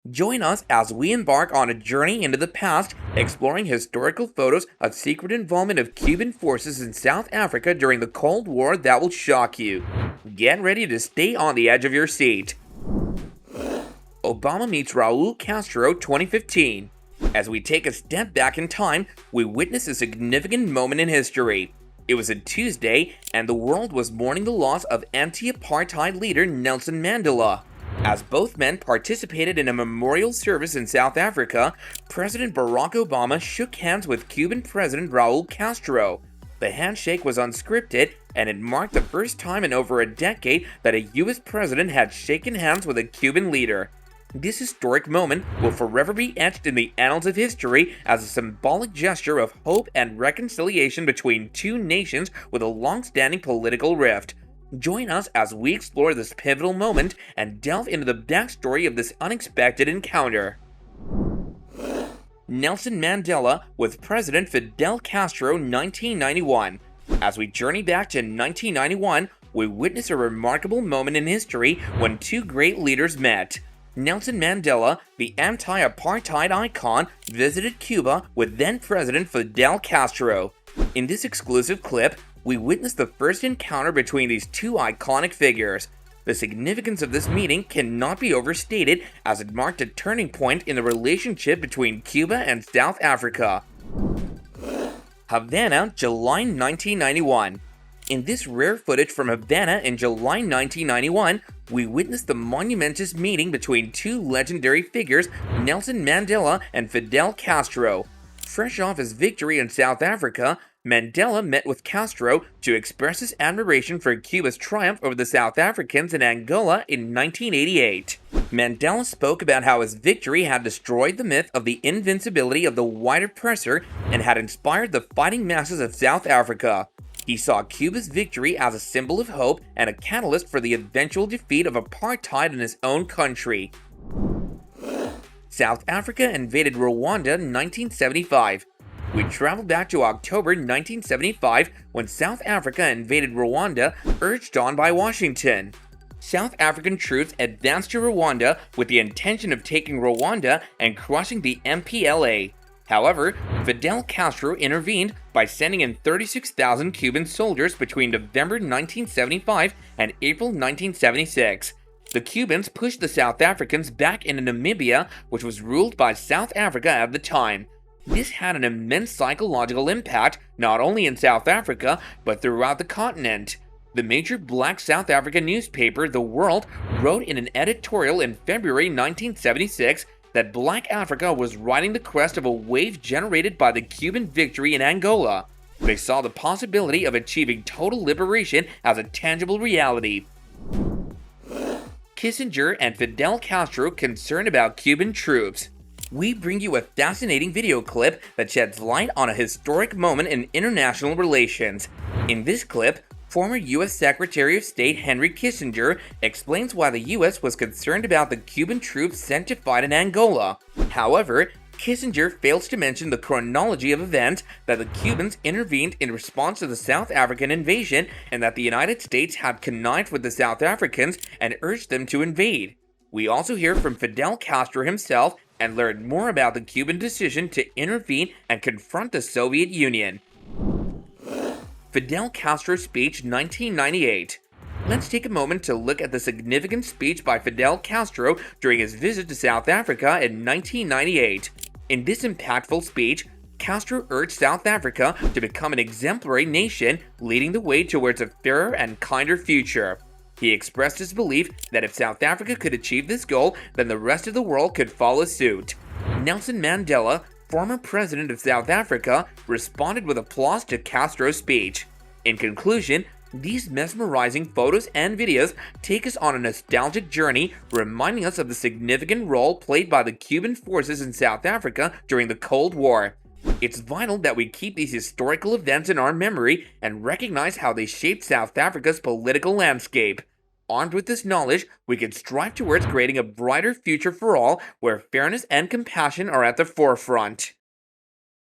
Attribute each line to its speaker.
Speaker 1: Join us as we embark on a journey into the past, exploring historical photos of secret involvement of Cuban forces in South Africa during the Cold War that will shock you. Get ready to stay on the edge of your seat. Obama meets Raúl Castro 2015. As we take a step back in time, we witness a significant moment in history. It was a Tuesday, and the world was mourning the loss of anti-apartheid leader Nelson Mandela. As both men participated in a memorial service in South Africa, President Barack Obama shook hands with Cuban President Raúl Castro. The handshake was unscripted, and it marked the first time in over a decade that a U.S. president had shaken hands with a Cuban leader. This historic moment will forever be etched in the annals of history as a symbolic gesture of hope and reconciliation between two nations with a long-standing political rift. Join us as we explore this pivotal moment and delve into the backstory of this unexpected encounter. Nelson Mandela with President Fidel Castro 1991. As we journey back to 1991, we witness a remarkable moment in history when two great leaders met. Nelson Mandela, the anti-apartheid icon, visited Cuba with then-President Fidel Castro. In this exclusive clip, we witness the first encounter between these two iconic figures. The significance of this meeting cannot be overstated as it marked a turning point in the relationship between Cuba and South Africa. Havana, July 1991. In this rare footage from Havana in July 1991, we witness the monumentous meeting between two legendary figures, Nelson Mandela and Fidel Castro. Fresh off his victory in South Africa, Mandela met with Castro to express his admiration for Cuba's triumph over the South Africans in Angola in 1988. Mandela spoke about how his victory had destroyed the myth of the invincibility of the white oppressor and had inspired the fighting masses of South Africa. He saw Cuba's victory as a symbol of hope and a catalyst for the eventual defeat of apartheid in his own country. South Africa invaded Rwanda in 1975. We travel back to October 1975 when South Africa invaded Rwanda, urged on by Washington. South African troops advanced to Rwanda with the intention of taking Rwanda and crushing the MPLA. However, Fidel Castro intervened by sending in 36,000 Cuban soldiers between November 1975 and April 1976. The Cubans pushed the South Africans back into Namibia, which was ruled by South Africa at the time. This had an immense psychological impact not only in South Africa, but throughout the continent. The major black South African newspaper, The World, wrote in an editorial in February 1976 that Black Africa was riding the crest of a wave generated by the Cuban victory in Angola. They saw the possibility of achieving total liberation as a tangible reality. Kissinger and Fidel Castro concerned about Cuban troops. We bring you a fascinating video clip that sheds light on a historic moment in international relations. In this clip, former U.S. Secretary of State Henry Kissinger explains why the U.S. was concerned about the Cuban troops sent to fight in Angola. However, Kissinger fails to mention the chronology of events, that the Cubans intervened in response to the South African invasion and that the United States had connived with the South Africans and urged them to invade. We also hear from Fidel Castro himself and learn more about the Cuban decision to intervene and confront the Soviet Union. Fidel Castro speech 1998. Let's take a moment to look at the significant speech by Fidel Castro during his visit to South Africa in 1998. In this impactful speech, Castro urged South Africa to become an exemplary nation, leading the way towards a fairer and kinder future. He expressed his belief that if South Africa could achieve this goal, then the rest of the world could follow suit. Nelson Mandela, former president of South Africa, responded with applause to Castro's speech. In conclusion, these mesmerizing photos and videos take us on a nostalgic journey, reminding us of the significant role played by the Cuban forces in South Africa during the Cold War. It's vital that we keep these historical events in our memory and recognize how they shaped South Africa's political landscape. Armed with this knowledge, we can strive towards creating a brighter future for all, where fairness and compassion are at the forefront.